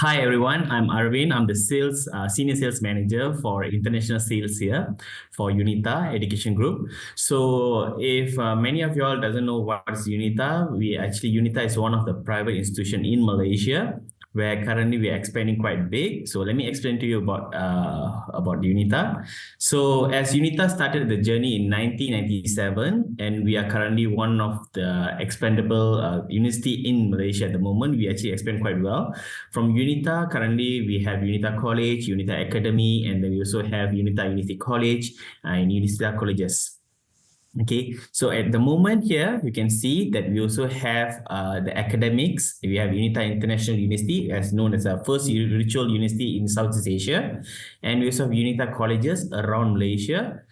Hi everyone, I'm Arvind. I'm the senior sales manager for international sales here for Unitar Education Group. So, if many of you all doesn't know what's Unitar, Unitar is one of the private institution in Malaysia where currently we are expanding quite big. So let me explain to you about Unitar. So as Unitar started the journey in 1997, and we are currently one of the expandable university in Malaysia at the moment. We actually expand quite well. From Unitar, currently we have Unitar College, Unitar Academy, and then we also have Unitar University College and Unitar Colleges. Okay, so at the moment here, you can see that we also have the academics. We have Unitar International University, as known as our first virtual university in Southeast Asia. And we also have Unitar colleges around Malaysia.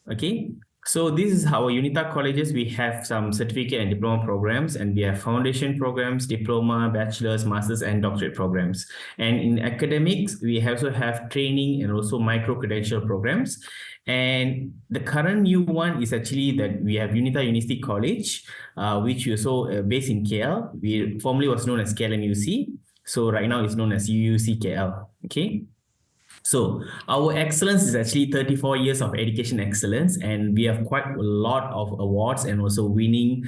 Okay, so this is our Unitar colleges. We have some certificate and diploma programs, and we have foundation programs, diploma, bachelor's, master's, and doctorate programs. And in academics, we also have training and also micro-credential programs. And the current new one is actually that we have Unitar University College, which is also based in KL. We formerly was known as KLMUC. So right now it's known as UUC KL. Okay. So our excellence is actually 34 years of education excellence, and we have quite a lot of awards and also winning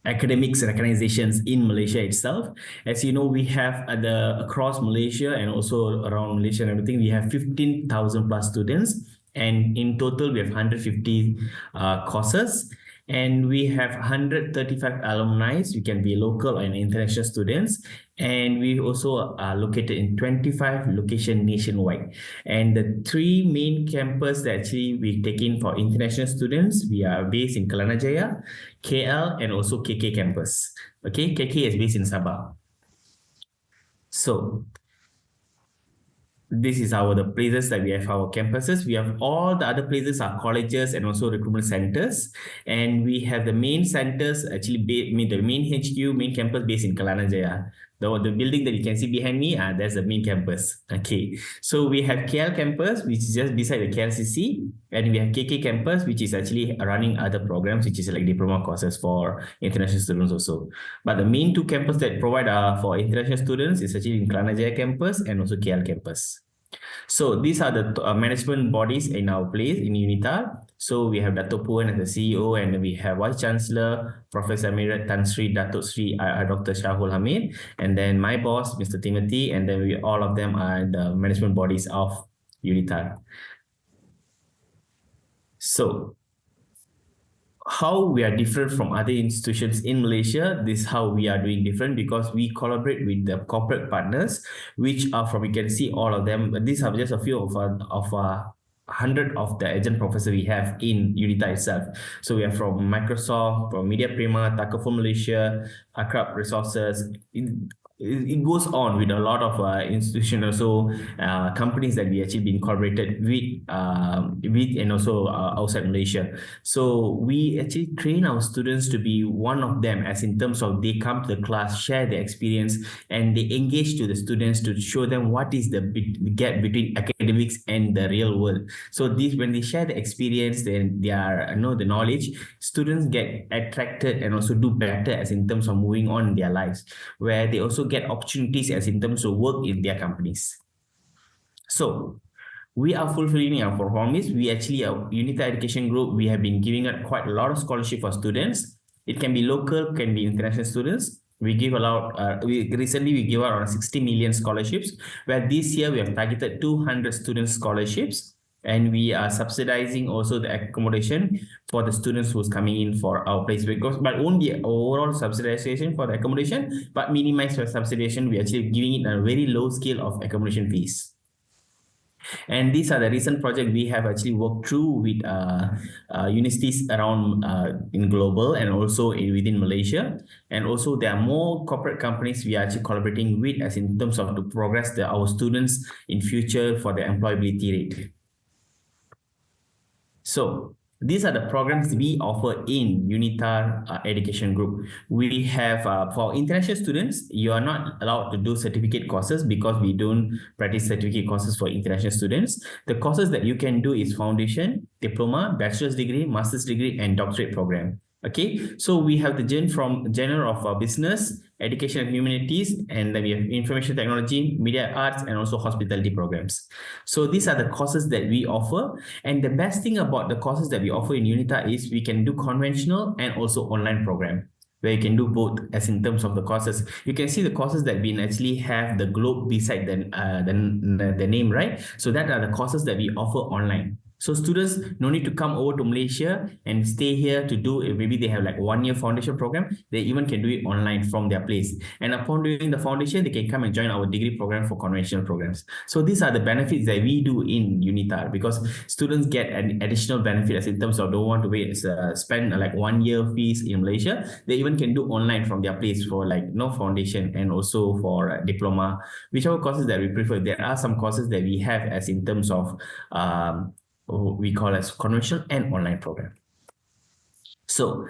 academics recognizations in Malaysia itself. As you know, we have across Malaysia and also around Malaysia and everything, we have 15,000 plus students. And in total, we have 150 courses. And we have 135 alumni. We can be local and international students. And we also are located in 25 locations nationwide. And the three main campuses that actually we take in for international students, we are based in Kelana Jaya, KL, and also KK campus. Okay, KK is based in Sabah. So this is the places that we have our campuses. We have all the other places are colleges and also recruitment centers. And we have the main centers, actually the main HQ, main campus based in Kelana Jaya. The building that you can see behind me, that's the main campus. Okay, so we have KL campus, which is just beside the KLCC. And we have KK campus, which is actually running other programs, which is like diploma courses for international students also. But the main two campuses that provide for international students is actually in Kelana Jaya campus and also KL campus. So these are the management bodies in our place in Unitar. So we have Dato Puan as the CEO, and we have Vice Chancellor, Professor Emeritus Tan Sri Dato Sri Dr. Shahul Hamid, and then my boss, Mr. Timothy, and then all of them are the management bodies of Unitar. So how we are different from other institutions in Malaysia, this is how we are doing different, because we collaborate with the corporate partners, which are from, you can see all of them. These are just a few of 100 of the agent professors we have in Unitar itself. So we are from Microsoft, from Media Prima, Takaful Malaysia, Akrab Resources. It goes on with a lot of institutions, so companies that we actually been collaborated with and also outside Malaysia. So we actually train our students to be one of them, as in terms of they come to the class, share their experience, and they engage to the students to show them what is the gap between academics and the real world. So when they share the experience, then they know the knowledge, students get attracted and also do better as in terms of moving on in their lives, where they also get opportunities as in terms of work in their companies. So we are fulfilling our promise. We actually, Unitar Education Group, we have been giving out quite a lot of scholarship for students. It can be local, can be international students. We give recently we give out around 60 million scholarships, where this year we have targeted 200 student scholarships. And we are subsidizing also the accommodation for the students who's coming in for our place, but won't be overall subsidization for the accommodation, but minimize the subsidization. We're actually giving it a very low scale of accommodation fees. And these are the recent projects we have actually worked through with universities around in global and also within Malaysia. And also there are more corporate companies we are actually collaborating with, as in terms of to progress our students in future for the employability rate. So these are the programs we offer in Unitar Education Group. We have, for international students, you are not allowed to do certificate courses because we don't practice certificate courses for international students. The courses that you can do is foundation, diploma, bachelor's degree, master's degree, and doctorate program. Okay, so we have the from General of Business, education and humanities, and then we have information technology, media arts, and also hospitality programs. So these are the courses that we offer. And the best thing about the courses that we offer in Unitar is we can do conventional and also online program, where you can do both. As in terms of the courses, you can see the courses that we actually have the globe beside the name, right? So that are the courses that we offer online. So students no need to come over to Malaysia and stay here to do, maybe they have like 1 year foundation program, they even can do it online from their place. And upon doing the foundation, they can come and join our degree program for conventional programs. So these are the benefits that we do in Unitar, because students get an additional benefit, as in terms of don't want to wait, spend like 1 year fees in Malaysia. They even can do online from their place for like no foundation and also for diploma, whichever courses that we prefer. There are some courses that we have as in terms of we call as conventional and online program. So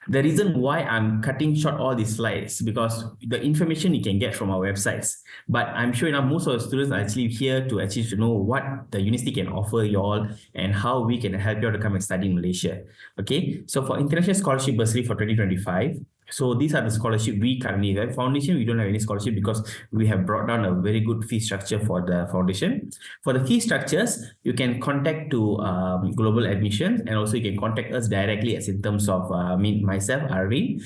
the reason why I'm cutting short all these slides, because the information you can get from our websites, but I'm sure enough most of the students are actually here to know what the university can offer you all and how we can help you all to come and study in Malaysia. Okay, so for international scholarship bursary for 2025, so these are the scholarship we currently have. Foundation, we don't have any scholarship because we have brought down a very good fee structure for the foundation. For the fee structures, you can contact to Global Admissions, and also you can contact us directly, as in terms of myself, Arvin,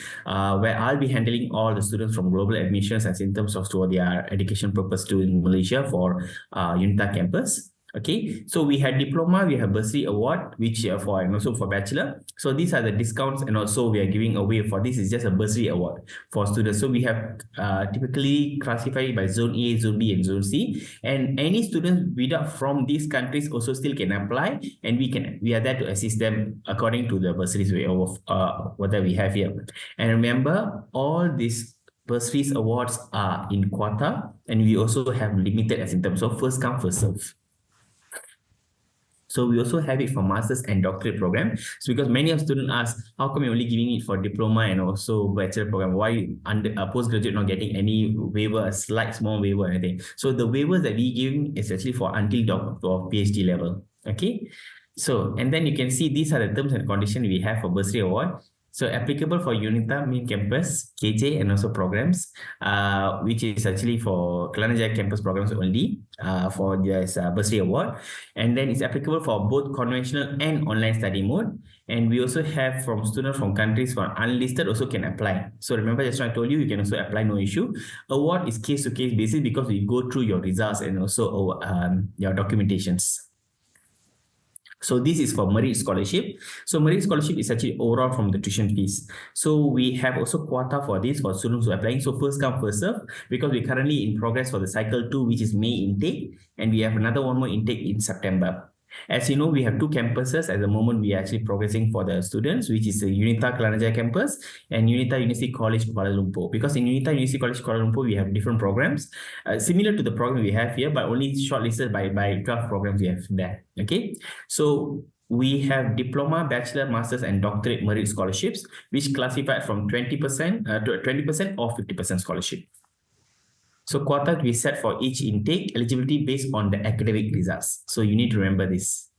where I'll be handling all the students from Global Admissions as in terms of to their education purpose to in Malaysia for Unitar campus. Okay, so we had diploma, we have bursary award, which for and also for bachelor. So these are the discounts, and also we are giving away for this is just a bursary award for students. So we have typically classified by zone A, zone B, and zone C. And any students without from these countries also still can apply, and we are there to assist them according to the bursaries of what we have here. And remember, all these bursaries awards are in quota, and we also have limited as in terms of first come first serve. So we also have it for master's and doctorate program. So because many of students ask, how come you're only giving it for diploma and also bachelor program? Why under a postgraduate not getting any waiver, a slight small waiver or anything? So the waivers that we give is actually for until doctor or PhD level. Okay. So, and then you can see these are the terms and conditions we have for bursary award. So applicable for Unitar main campus, KJ, and also programs, which is actually for Kelana Jaya campus programs only for this bursary award. And then it's applicable for both conventional and online study mode. And we also have from students from countries for unlisted also can apply. So remember, just like I told you, you can also apply, no issue. Award is case-to-case basis because we go through your results and also your documentations. So this is for merit scholarship. So merit scholarship is actually overall from the tuition fees. So we have also quota for this for students who are applying. So first come, first serve, because we're currently in progress for the cycle 2, which is May intake, and we have another one more intake in September. As you know, we have 2 campuses at the moment. We are actually progressing for the students, which is the Unitar Kelana Jaya campus and Unitar University College Kuala Lumpur. Because in Unitar University College Kuala Lumpur, we have different programs similar to the program we have here, but only shortlisted by 12 programs we have there. Okay, so we have diploma, bachelor, master's, and doctorate merit scholarships, which classified from 20% to 20% or 50% scholarship. So quota we set for each intake, eligibility based on the academic results. So you need to remember this.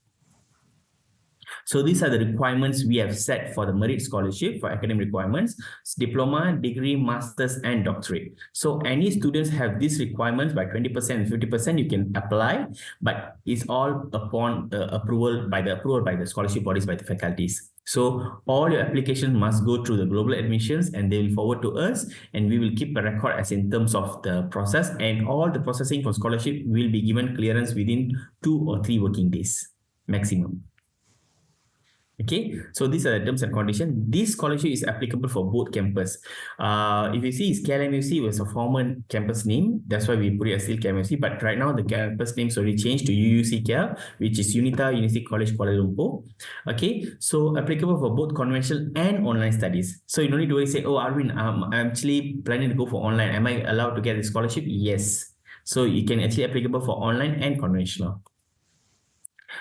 So these are the requirements we have set for the merit scholarship for academic requirements: diploma, degree, master's, and doctorate. So any students have these requirements by 20% and 50%, you can apply, but it's all upon approval by the scholarship bodies, by the faculties. So all your applications must go through the global admissions, and they will forward to us, and we will keep a record as in terms of the process, and all the processing for scholarship will be given clearance within 2 or 3 working days maximum. Okay, so these are the terms and conditions. This scholarship is applicable for both campus. If you see, it's KLMUC was a former campus name. That's why we put it as still KLMUC. But right now, the campus name is already changed to UUCKL, which is Unitar University College Kuala Lumpur. Okay, so applicable for both conventional and online studies. So you don't need to worry, say, oh, Arvin, I'm actually planning to go for online. Am I allowed to get the scholarship? Yes. So you can actually applicable for online and conventional.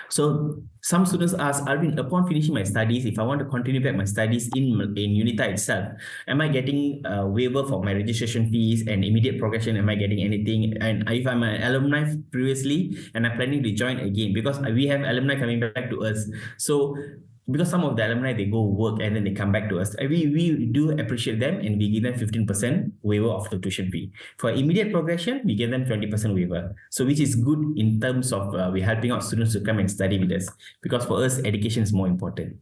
So some students ask, Arvin, upon finishing my studies, if I want to continue back my studies in Unitar itself, am I getting a waiver for my registration fees and immediate progression? Am I getting anything? And if I'm an alumni previously and I'm planning to join again, because we have alumni coming back to us. So because some of the alumni, they go work and then they come back to us. We do appreciate them, and we give them 15% waiver of the tuition fee. For immediate progression, we give them 20% waiver. So which is good in terms of we're helping out students to come and study with us, because for us, education is more important.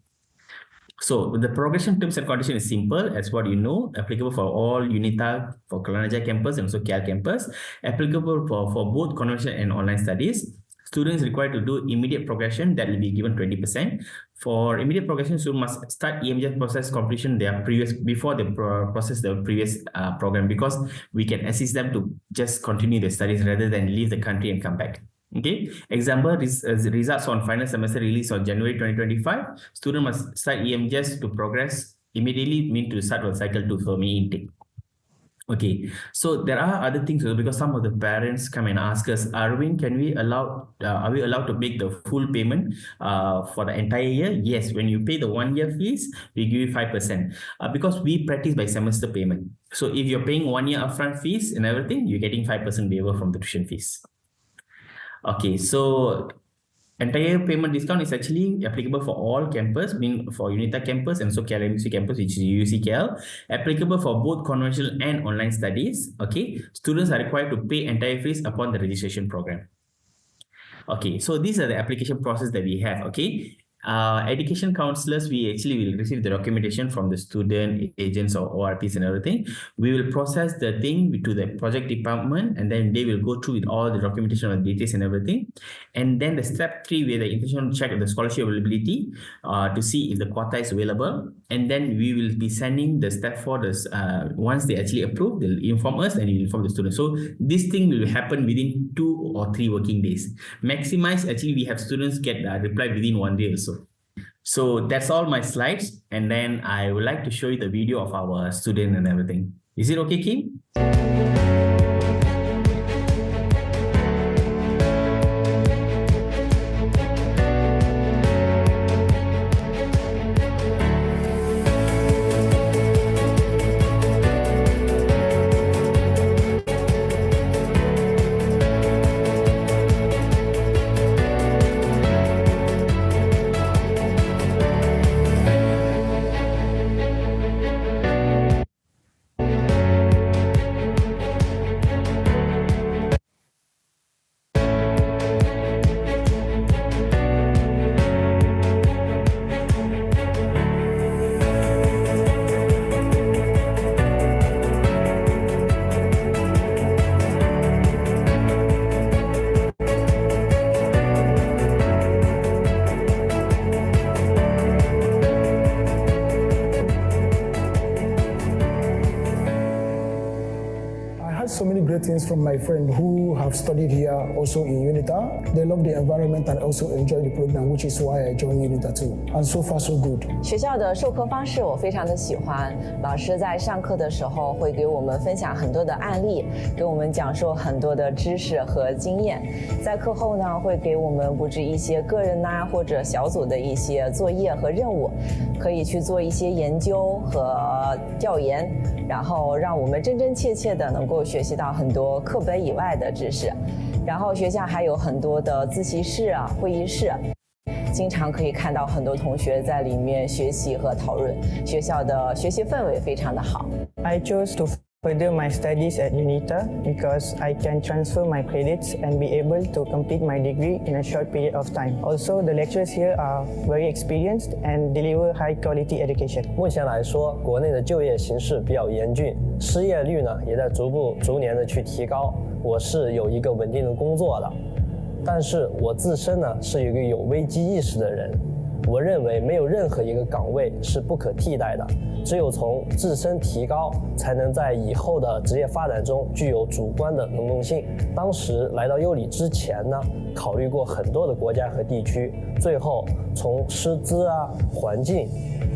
So the progression terms and condition is simple, as what you know, applicable for all Unitar, for Kelanaja campus and also KL campus, applicable for both conventional and online studies. Students required to do immediate progression, that will be given 20%. For immediate progression, students must start EMJ process completion before they process the previous program, because we can assist them to just continue their studies rather than leave the country and come back. Okay, example, results on final semester release on January 2025. Student must start EMJs to progress immediately, mean to start with cycle 2 for May intake. Okay, so there are other things because some of the parents come and ask us, Arvind, are we allowed to make the full payment for the entire year? Yes, when you pay the 1 year fees, we give you 5% because we practice by semester payment. So if you're paying 1 year upfront fees and everything, you're getting 5% waiver from the tuition fees. Okay, so entire payment discount is actually applicable for all campus, mean for Unitar campus and also KL campus, which is UCKL, applicable for both conventional and online studies. Okay, students are required to pay entire fees upon the registration program. Okay, so these are the application process that we have. Okay, education counselors, we actually will receive the documentation from the student, agents or ORPs and everything. We will process the thing to the project department, and then they will go through with all the documentation of details and everything. And then the step 3, where the intention check the scholarship availability to see if the quota is available. And then we will be sending the step 4, once they actually approve, they'll inform us and we'll inform the student. So this thing will happen within 2 or 3 working days. Maximize, actually we have students get reply within 1 day also. So that's all my slides, and then I would like to show you the video of our student and everything. Is it okay, Kim? So many great things from my friend who have studied here also in Unitar. They love the environment and also enjoy the program, which is why I joined Unitar too. And so far so good. 学校的授课方式我非常的喜欢，老师在上课的时候会给我们分享很多的案例，给我们讲授很多的知识和经验。在课后呢，会给我们布置一些个人或者小组的一些作业和任务，可以去做一些研究和调研，然后让我们真真切切的能够学习到很多课本以外的知识。然后学校还有很多的自习室会议室，经常可以看到很多同学在里面学习和讨论，学校的学习氛围非常的好。I chose to further my studies at Unitar because I can transfer my credits and be able to complete my degree in a short period of time. Also, the lecturers here are very experienced and deliver high quality education. 目前来说，国内的就业形势比较严峻，失业率呢也在逐年的去提高。我是有一个稳定的工作的，但是我自身呢是一个有危机意识的人。我认为没有任何一个岗位是不可替代的，只有从自身提高，才能在以后的职业发展中具有主观的能动性。当时来到优里之前呢，考虑过很多的国家和地区，最后从师资环境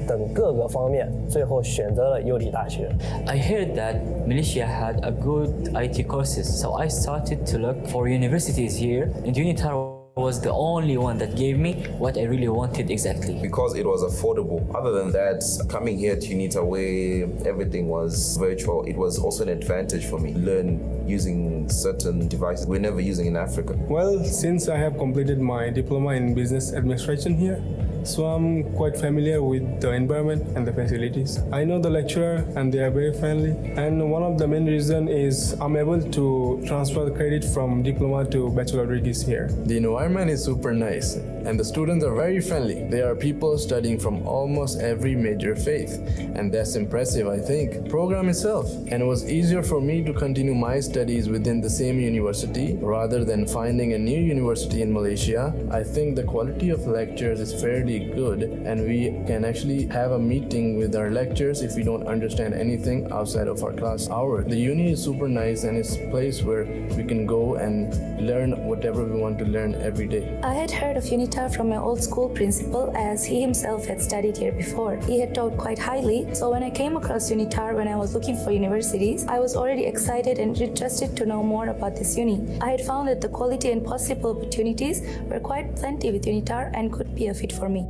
等各个方面，最后选择了优里大学。I heard that Malaysia had a good IT courses, so I started to look for universities here, and Unitar was the only one that gave me what I really wanted exactly. Because it was affordable. Other than that, coming here to Unitar where everything was virtual, it was also an advantage for me. Learn using certain devices we're never using in Africa. Well, since I have completed my diploma in business administration here, so I'm quite familiar with the environment and the facilities. I know the lecturer and they are very friendly, and one of the main reason is I'm able to transfer the credit from diploma to bachelor degrees here. The environment is super nice and the students are very friendly. There are people studying from almost every major faith, and that's impressive, I think. Program itself, and it was easier for me to continue my studies within the same university rather than finding a new university in Malaysia. I think the quality of lectures is fairly good, and we can actually have a meeting with our lecturers if we don't understand anything outside of our class hour. The uni is super nice and it's a place where we can go and learn whatever we want to learn every day. I had heard of Unitar from my old school principal, as he himself had studied here before. He had taught quite highly, so when I came across Unitar when I was looking for universities, I was already excited and interested to know more about this uni. I had found that the quality and possible opportunities were quite plenty with Unitar and could be a fit for me.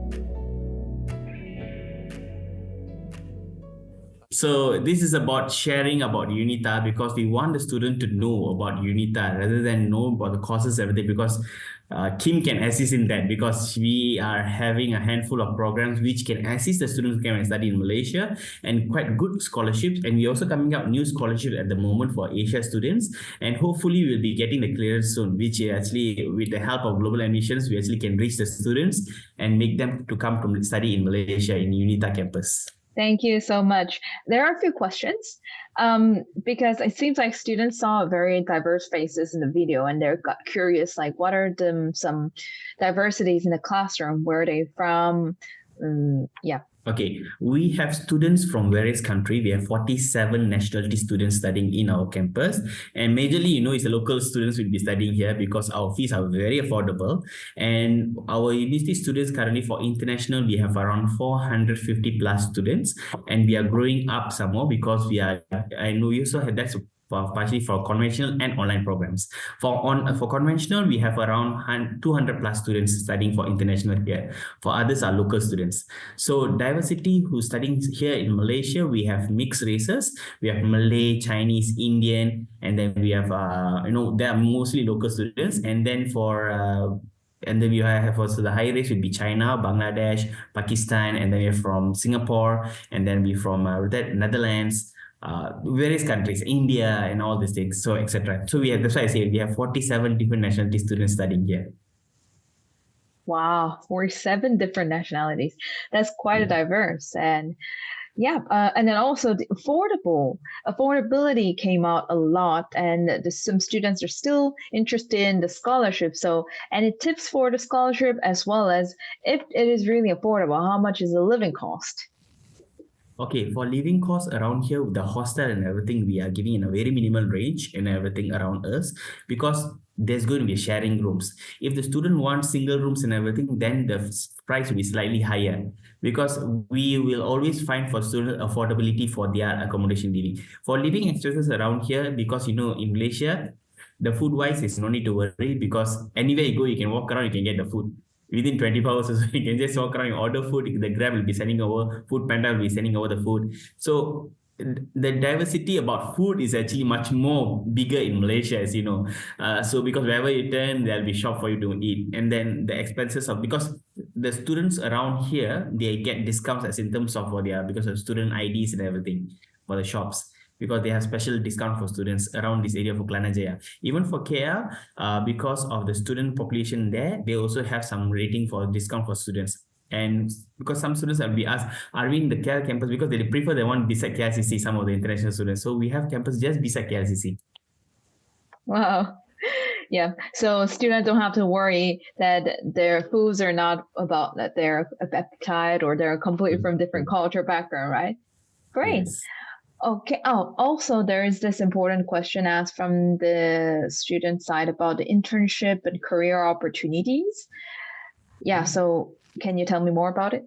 So this is about sharing about Unitar, because we want the student to know about Unitar rather than know about the courses everything, because Kim can assist in that, because we are having a handful of programs which can assist the students who come and study in Malaysia, and quite good scholarships. And we're also coming up new scholarships at the moment for Asia students, and hopefully we'll be getting the clearance soon, which actually with the help of global admissions we actually can reach the students and make them to come to study in Malaysia in Unitar campus. Thank you so much. There are a few questions because it seems like students saw very diverse faces in the video, and they're curious, like what are some diversities in the classroom? Where are they from? Yeah. Okay, we have students from various countries. We have 47 nationality students studying in our campus, and majorly, it's the local students will be studying here because our fees are very affordable. And our university students currently for international, we have around 450 plus students, and we are growing up some more because I know we also have that's partially for conventional and online programs. For conventional, we have around 200 plus students studying for international here. For others are local students. So diversity who's studying here in Malaysia, we have mixed races. We have Malay, Chinese, Indian, and then we have they are mostly local students. And then and then we have also the high race would be China, Bangladesh, Pakistan, and then we're from Singapore, and then we're from Netherlands, various countries, India, and all these things, so etc. So that's why I say we have 47 different nationality students studying here. Wow, 47 different nationalities. That's quite diverse. And and then also the affordability came out a lot, and some students are still interested in the scholarship. So any tips for the scholarship, as well as if it is really affordable, how much is the living cost? Okay, for living costs around here, with the hostel and everything, we are giving in a very minimal range and everything around us, because there's going to be sharing rooms. If the student wants single rooms and everything, then the price will be slightly higher, because we will always find for student affordability for their accommodation living. For living expenses around here, because in Malaysia, the food wise is no need to worry, because anywhere you go, you can walk around, you can get the food. Within 24 hours, so you can just walk around, you order food, the Grab will be sending over, Food Panda will be sending over the food. So the diversity about food is actually much more bigger in Malaysia, as you know. So because wherever you turn, there'll be shop for you to eat. And then the expenses because the students around here, they get discounts as in terms of because of student IDs and everything for the shops, because they have special discount for students around this area for Kelana Jaya. Even for KL, because of the student population there, they also have some rating for discount for students. And because some students will be asked, are we in the KL campus? Because they prefer the one beside KLCC, some of the international students. So we have campus just beside KLCC. Wow. Yeah. So students don't have to worry that their foods are not about that their appetite or they're completely from different culture background, right? Great. Yes. Okay. Oh, also there is this important question asked from the student side about the internship and career opportunities. Yeah. So can you tell me more about it?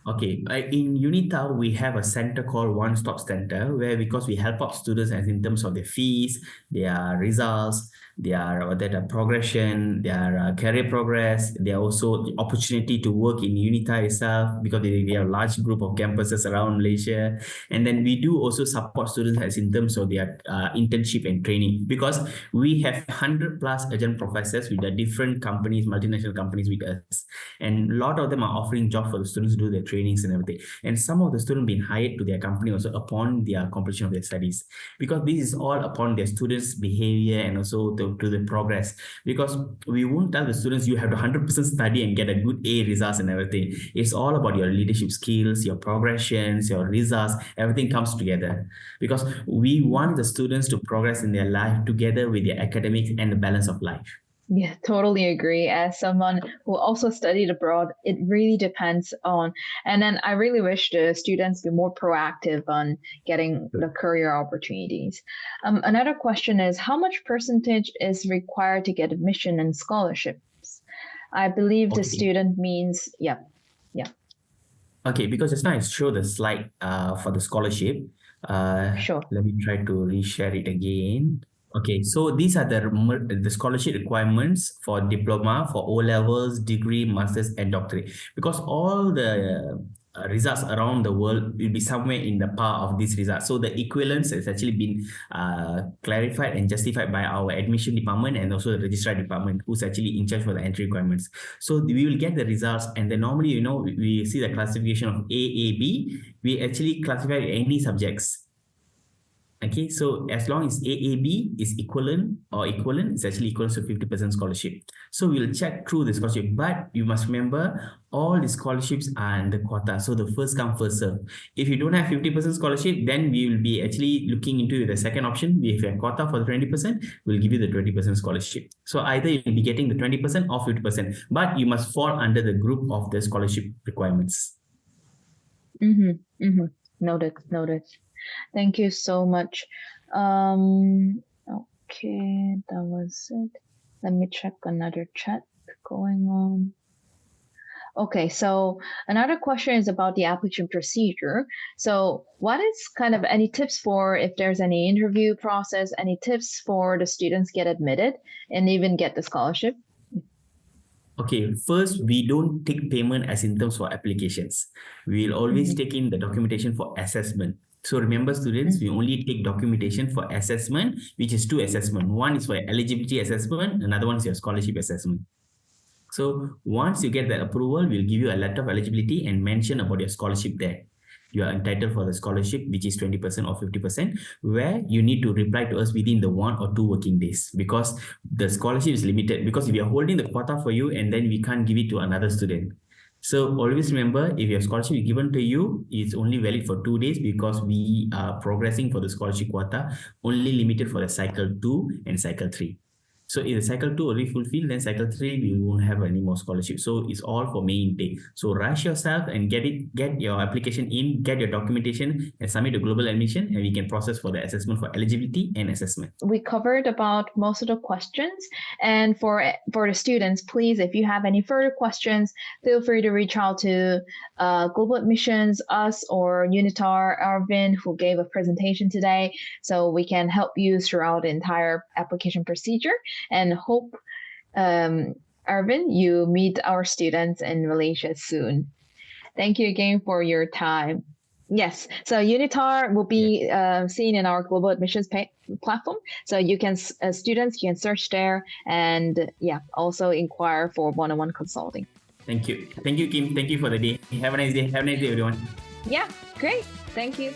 Okay, in Unitar, we have a center called One Stop Center where because we help out students as in terms of their fees, their results, their progression, their career progress, their also the opportunity to work in Unitar itself because we have a large group of campuses around Malaysia. And then we do also support students as in terms of their internship and training because we have 100 plus adjunct professors with the different companies, multinational companies with us. And a lot of them are offering jobs for the students to do their trainings and everything. And some of the students being hired to their company also upon their completion of their studies because this is all upon their students' behavior and also to the progress. Because we won't tell the students you have to 100% study and get a good A results and everything. It's all about your leadership skills, your progressions, your results, everything comes together. Because we want the students to progress in their life together with their academics and the balance of life. Yeah, totally agree. As someone who also studied abroad, it really depends on, and then I really wish the students be more proactive on getting the career opportunities. Another question is how much percentage is required to get admission and scholarships? I believe the student means, yeah. Okay, because just now I showed the slide for the scholarship. Sure. Let me try to reshare it again. Okay, so these are the scholarship requirements for diploma, for O levels, degree, masters, and doctorate. Because all the results around the world will be somewhere in the par of these results. So the equivalence has actually been clarified and justified by our admission department and also the registrar department, who's actually in charge for the entry requirements. So we will get the results, and then normally, we see the classification of A, A, B. We actually classify any subjects. Okay, so as long as AAB is equivalent, it's actually equal to 50% scholarship. So we'll check through the scholarship, but you must remember all the scholarships are in the quota. So the first come, first serve. If you don't have 50% scholarship, then we will be actually looking into the second option. If you have quota for the 20%, we'll give you the 20% scholarship. So either you'll be getting the 20% or 50%, but you must fall under the group of the scholarship requirements. Noted. Thank you so much. Okay, that was it. Let me check another chat going on. Okay, so another question is about the application procedure. So what is kind of any tips for if there's any interview process, any tips for the students get admitted and even get the scholarship? Okay, first, we don't take payment as in terms for applications. We'll always take in the documentation for assessment. So remember, students, we only take documentation for assessment, which is 2 assessments. One is for eligibility assessment, another one is your scholarship assessment. So once you get the approval, we'll give you a letter of eligibility and mention about your scholarship there. You are entitled for the scholarship, which is 20% or 50%, where you need to reply to us within the 1 or 2 working days because the scholarship is limited. Because if we are holding the quota for you and then we can't give it to another student. So always remember, if your scholarship is given to you, it's only valid for 2 days because we are progressing for the scholarship quota, only limited for the cycle 2 and cycle 3. So if the cycle 2 already fulfilled, then cycle 3, we won't have any more scholarship. So it's all for May intake. So rush yourself and get your application in, get your documentation and submit to global admission, and we can process for the assessment for eligibility and assessment. We covered about most of the questions. And for the students, please, if you have any further questions, feel free to reach out to Global Admissions, us, or Unitar Arvin, who gave a presentation today, so we can help you throughout the entire application procedure. And hope, Arvin, you meet our students in Malaysia soon. Thank you again for your time. Yes, so Unitar will be seen in our global admissions platform. So you can, students can search there and also inquire for one-on-one consulting. Thank you. Thank you, Kim. Thank you for the day. Have a nice day. Have a nice day, everyone. Yeah, great. Thank you.